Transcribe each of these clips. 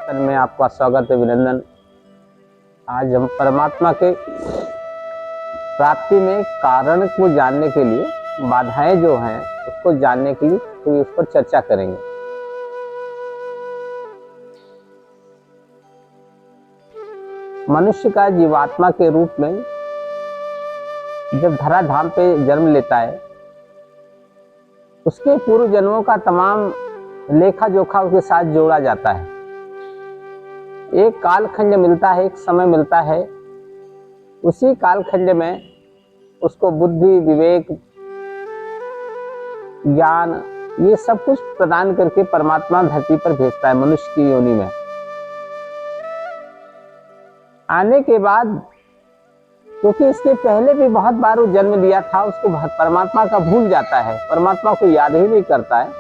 में आपका स्वागत है, अभिनंदन। आज हम परमात्मा के प्राप्ति में कारण को जानने के लिए, बाधाएं जो हैं उसको जानने के लिए तो उस पर चर्चा करेंगे। मनुष्य का जीवात्मा के रूप में जब धराधाम पे जन्म लेता है, उसके पूर्व जन्मों का तमाम लेखा जोखा उसके साथ जोड़ा जाता है। एक कालखंड मिलता है, एक समय मिलता है। उसी कालखंड में उसको बुद्धि, विवेक, ज्ञान, ये सब कुछ प्रदान करके परमात्मा धरती पर भेजता है मनुष्य की योनि में। आने के बाद क्योंकि इसके पहले भी बहुत बार वो जन्म लिया था, उसको परमात्मा का भूल जाता है, परमात्मा को याद ही नहीं करता है,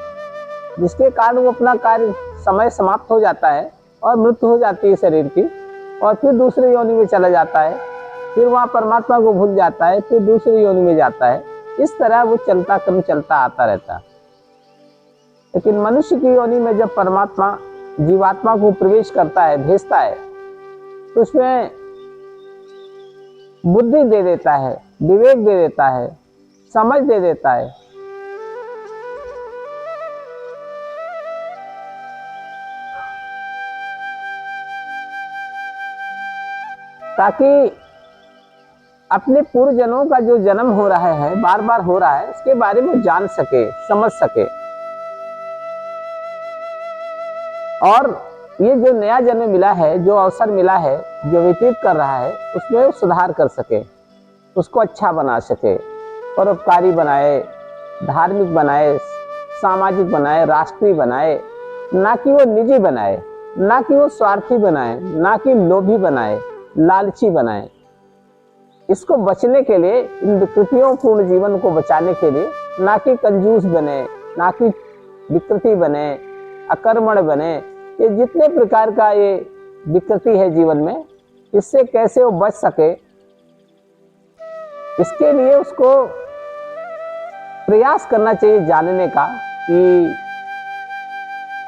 जिसके कारण वो अपना कार्य समय समाप्त हो जाता है और मृत्यु हो जाती है शरीर की, और फिर दूसरी योनि में चला जाता है। फिर वहाँ परमात्मा को भूल जाता है, फिर दूसरी योनि में जाता है। इस तरह वो क्रम चलता आता रहता है। लेकिन मनुष्य की योनि में जब परमात्मा जीवात्मा को प्रवेश करता है, भेजता है, तो उसमें बुद्धि दे देता है, विवेक दे देता है, समझ दे देता है। ताकि अपने पूर्व जन्मों का जो जन्म हो रहा है, बार बार हो रहा है, उसके बारे में जान सके, समझ सके, और ये जो नया जन्म मिला है, जो अवसर मिला है, जो व्यतीत कर रहा है, उसमें वो सुधार कर सके, उसको अच्छा बना सके, परोपकारी बनाए, धार्मिक बनाए, सामाजिक बनाए, राष्ट्रीय बनाए, ना कि वो निजी बनाए, ना कि वो स्वार्थी बनाए, ना कि लोभी बनाए, लालची बनाए। इसको बचने के लिए, इन विकृतियों पूर्ण जीवन को बचाने के लिए, ना कि कंजूस बने, ना कि विकृति बने, अकर्मण बने, ये जितने प्रकार का ये विकृति है जीवन में, इससे कैसे वो बच सके, इसके लिए उसको प्रयास करना चाहिए जानने का कि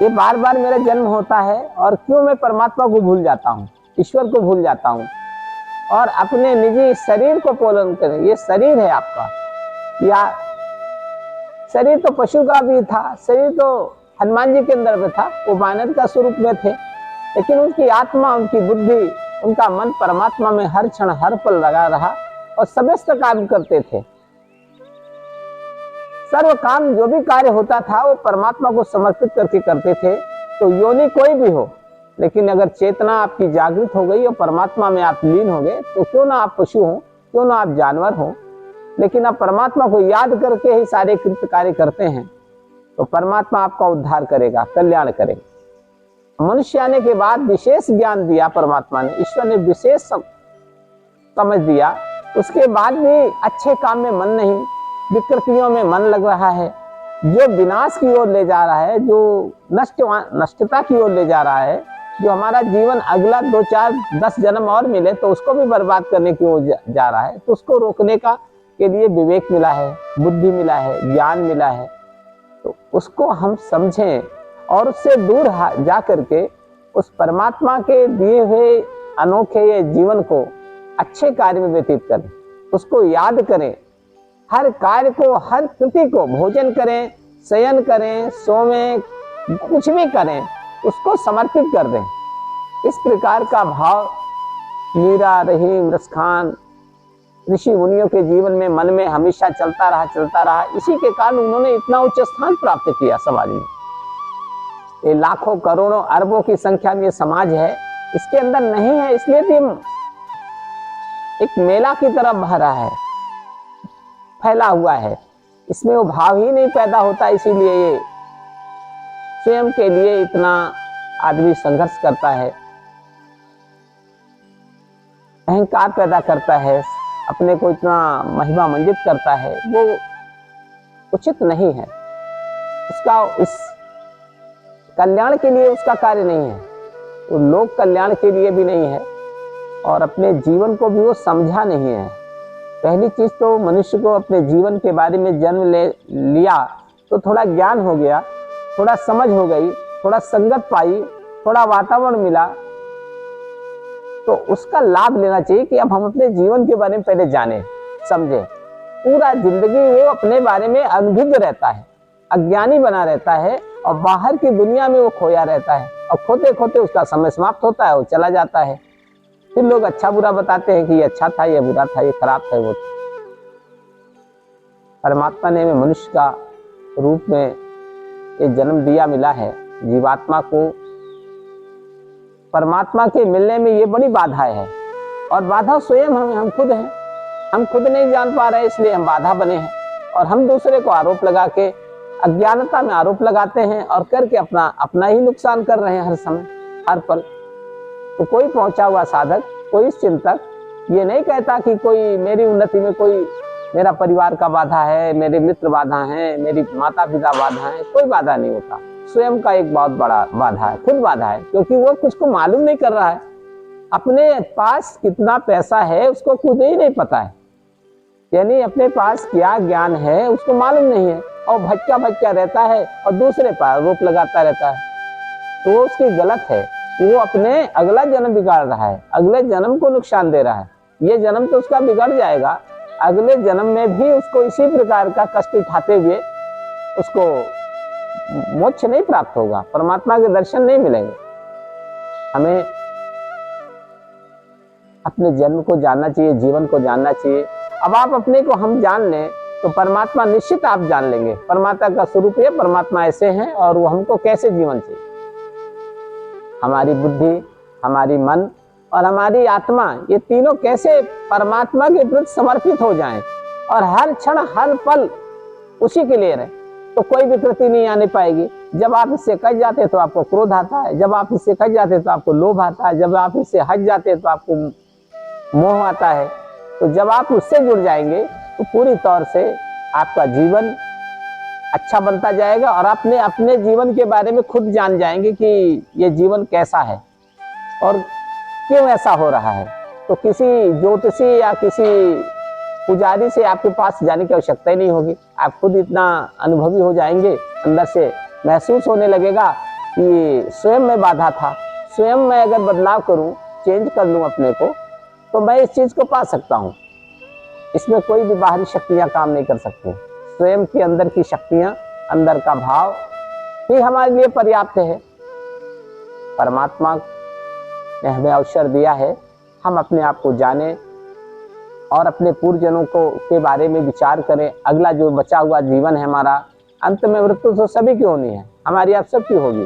ये बार बार मेरा जन्म होता है और क्यों मैं परमात्मा को भूल जाता हूँ, ईश्वर को भूल जाता हूँ, और अपने निजी शरीर को पालन करें। ये शरीर है आपका, या शरीर तो पशु का भी था, शरीर तो हनुमान जी के अंदर में था, वो वानर का स्वरूप में थे, लेकिन उनकी आत्मा, उनकी बुद्धि, उनका मन परमात्मा में हर क्षण हर पल लगा रहा और समस्त काम करते थे। सर्व काम जो भी कार्य होता था वो परमात्मा को समर्पित करके करते थे। तो योनि कोई भी हो, लेकिन अगर चेतना आपकी जागृत हो गई और परमात्मा में आप लीन हो गए, तो क्यों ना आप पशु हो, क्यों ना आप जानवर हो, लेकिन आप परमात्मा को याद करके ही सारे कृत्य कार्य करते हैं, तो परमात्मा आपका उद्धार करेगा, कल्याण करेगा। मनुष्य आने के बाद विशेष ज्ञान दिया परमात्मा ने, ईश्वर ने विशेष समझ दिया। उसके बाद भी अच्छे काम में मन नहीं, विकृतियों में मन लग रहा है, जो विनाश की ओर ले जा रहा है, जो नष्टता की ओर ले जा रहा है, जो हमारा जीवन अगला 2, 4, 10 जन्म और मिले तो उसको भी बर्बाद करने की ओर जा रहा है, तो उसको रोकने का के लिए विवेक मिला है, बुद्धि मिला है, ज्ञान मिला है। तो उसको हम समझें और उससे दूर जा करके उस परमात्मा के दिए हुए अनोखे ये जीवन को अच्छे कार्य में व्यतीत करें, उसको याद करें, हर कार्य को, हर कृति को, भोजन करें, शयन करें, सोवें, कुछ भी करें, उसको समर्पित कर दें। इस प्रकार का भाव मीरा, रहीम, रसखान, ऋषि मुनियों के जीवन में, मन में हमेशा चलता रहा। इसी के कारण उन्होंने इतना उच्च स्थान प्राप्त किया समाज में। ये लाखों, करोड़ों, अरबों की संख्या में ये समाज है, इसके अंदर नहीं है, इसलिए भी एक मेला की तरफ भरा है, फैला हुआ है, इसमें वो भाव ही नहीं पैदा होता। इसीलिए ये स्वयं के लिए इतना आदमी संघर्ष करता है, अहंकार पैदा करता है, अपने को इतना महिमा मंडित करता है, वो उचित नहीं है। उसका इस कल्याण के लिए उसका कार्य नहीं है, वो लोक कल्याण के लिए भी नहीं है, और अपने जीवन को भी वो समझा नहीं है। पहली चीज तो मनुष्य को अपने जीवन के बारे में जन्म लिया तो थोड़ा ज्ञान हो गया, थोड़ा समझ हो गई, थोड़ा संगत पाई, थोड़ा वातावरण मिला, तो उसका लाभ लेना चाहिए कि अब हम अपने जीवन के बारे में पहले जाने समझे। पूरा जिंदगी वो अपने बारे में अनभिज्ञ रहता है, अज्ञानी बना रहता है और बाहर की दुनिया में वो खोया रहता है, और खोते खोते उसका समय समाप्त होता है, वो चला जाता है। फिर लोग अच्छा बुरा बताते हैं कि ये अच्छा था, ये बुरा था, ये खराब था, वो था। परमात्मा ने हमें मनुष्य का रूप में ये जन्म दिया मिला है। जीवात्मा को परमात्मा के मिलने में ये बड़ी बाधा है, और बाधा स्वयं हम खुद हैं। हम खुद नहीं जान पा रहे, इसलिए हम बाधा बने हैं, और हम दूसरे को आरोप लगा के अज्ञानता में आरोप लगाते हैं और करके अपना ही नुकसान कर रहे हैं हर समय, हर पल। तो कोई पहुंचा हुआ साधक, कोई चिंतक ये नहीं कहता कि कोई मेरी उन्नति में कोई मेरा परिवार का बाधा है, मेरे मित्र बाधा है, मेरी माता पिता बाधा है। कोई बाधा नहीं होता, स्वयं का एक बहुत बड़ा बाधा है, खुद बाधा है, क्योंकि वो कुछ को मालूम नहीं कर रहा है। अपने पास कितना पैसा है उसको खुद ही नहीं पता है, यानी अपने पास क्या ज्ञान है उसको मालूम नहीं है, और भटका भटका रहता है और दूसरे पर आरोप लगाता रहता है। तो उसकी गलत है, वो अपने अगला जन्म बिगाड़ रहा है, अगले जन्म को नुकसान दे रहा है। ये जन्म तो उसका बिगड़ जाएगा, अगले जन्म में भी उसको इसी प्रकार का कष्ट उठाते हुए उसको मोक्ष नहीं प्राप्त होगा, परमात्मा के दर्शन नहीं मिलेंगे। हमें अपने जन्म को जानना चाहिए, जीवन को जानना चाहिए। अब आप अपने को हम जान लें तो परमात्मा निश्चित आप जान लेंगे। परमात्मा का स्वरूप है, परमात्मा ऐसे हैं और वो हमको कैसे जीवन चाहिए। हमारी बुद्धि, हमारी मन और हमारी आत्मा, ये तीनों कैसे परमात्मा के प्रति समर्पित हो जाएं और हर क्षण हर पल उसी के लिए रहे, तो कोई विकृति नहीं आने पाएगी। जब आप इससे कट जाते हैं तो आपको क्रोध आता है, जब आप इससे कट जाते हैं तो आपको लोभ आता है, जब आप इससे हट जाते हैं तो आपको मोह आता है। तो जब आप उससे जुड़ जाएंगे तो पूरी तौर से आपका जीवन अच्छा बनता जाएगा, और आपने अपने जीवन के बारे में खुद जान जाएंगे कि ये जीवन कैसा है और क्यों ऐसा हो रहा है। तो किसी ज्योतिषी या किसी पुजारी से आपके पास जाने की आवश्यकता ही नहीं होगी, आप खुद इतना अनुभवी हो जाएंगे, अंदर से महसूस होने लगेगा कि स्वयं में बाधा था, स्वयं मैं अगर बदलाव करूं, चेंज कर लूं अपने को, तो मैं इस चीज को पा सकता हूं। इसमें कोई भी बाहरी शक्तियां काम नहीं कर सकती, स्वयं के अंदर की शक्तियां, अंदर का भाव ही हमारे लिए पर्याप्त है। परमात्मा ने हमें अवसर दिया है, हम अपने आप को जाने और अपने पूर्वजनों को के बारे में विचार करें। अगला जो बचा हुआ जीवन है हमारा, अंत में मृत्यु तो सभी की होनी है, हमारी आप सबकी होगी,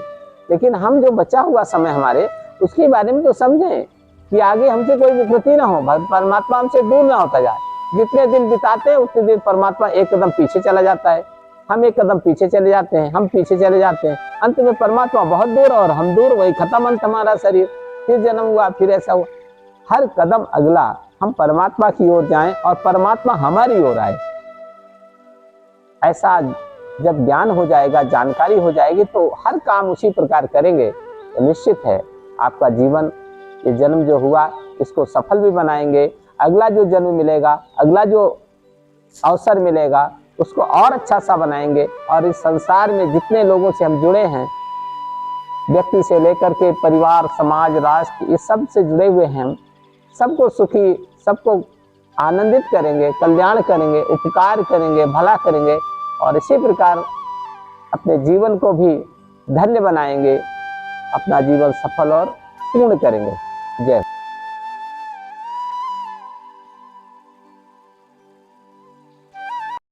लेकिन हम जो बचा हुआ समय हमारे, उसके बारे में तो समझें कि आगे हमसे कोई विकृति ना हो, परमात्मा हमसे दूर ना होता जाए। जितने दिन बिताते हैं उतने दिन परमात्मा एक कदम पीछे चला जाता है, हम एक कदम पीछे चले जाते हैं, हम पीछे चले जाते हैं, अंत में परमात्मा बहुत दूर और हम दूर, वही खत्म अंत हमारा शरीर, फिर जन्म हुआ, फिर ऐसा हुआ। हर कदम अगला हम परमात्मा की ओर जाएं और परमात्मा हमारी ओर आए। ऐसा जब ज्ञान हो जाएगा, जानकारी हो जाएगी, तो हर काम उसी प्रकार करेंगे तो निश्चित है आपका जीवन, ये जन्म जो हुआ इसको सफल भी बनाएंगे। अगला जो जन्म मिलेगा, अगला जो अवसर मिलेगा, उसको और अच्छा सा बनाएंगे। और इस संसार में जितने लोगों से हम जुड़े हैं, व्यक्ति से लेकर के परिवार, समाज, राष्ट्र, ये सब से जुड़े हुए हैं हम, सबको सुखी, सबको आनंदित करेंगे, कल्याण करेंगे, उपकार करेंगे, भला करेंगे, और इसी प्रकार अपने जीवन को भी धन्य बनाएंगे, अपना जीवन सफल और पूर्ण करेंगे। जय।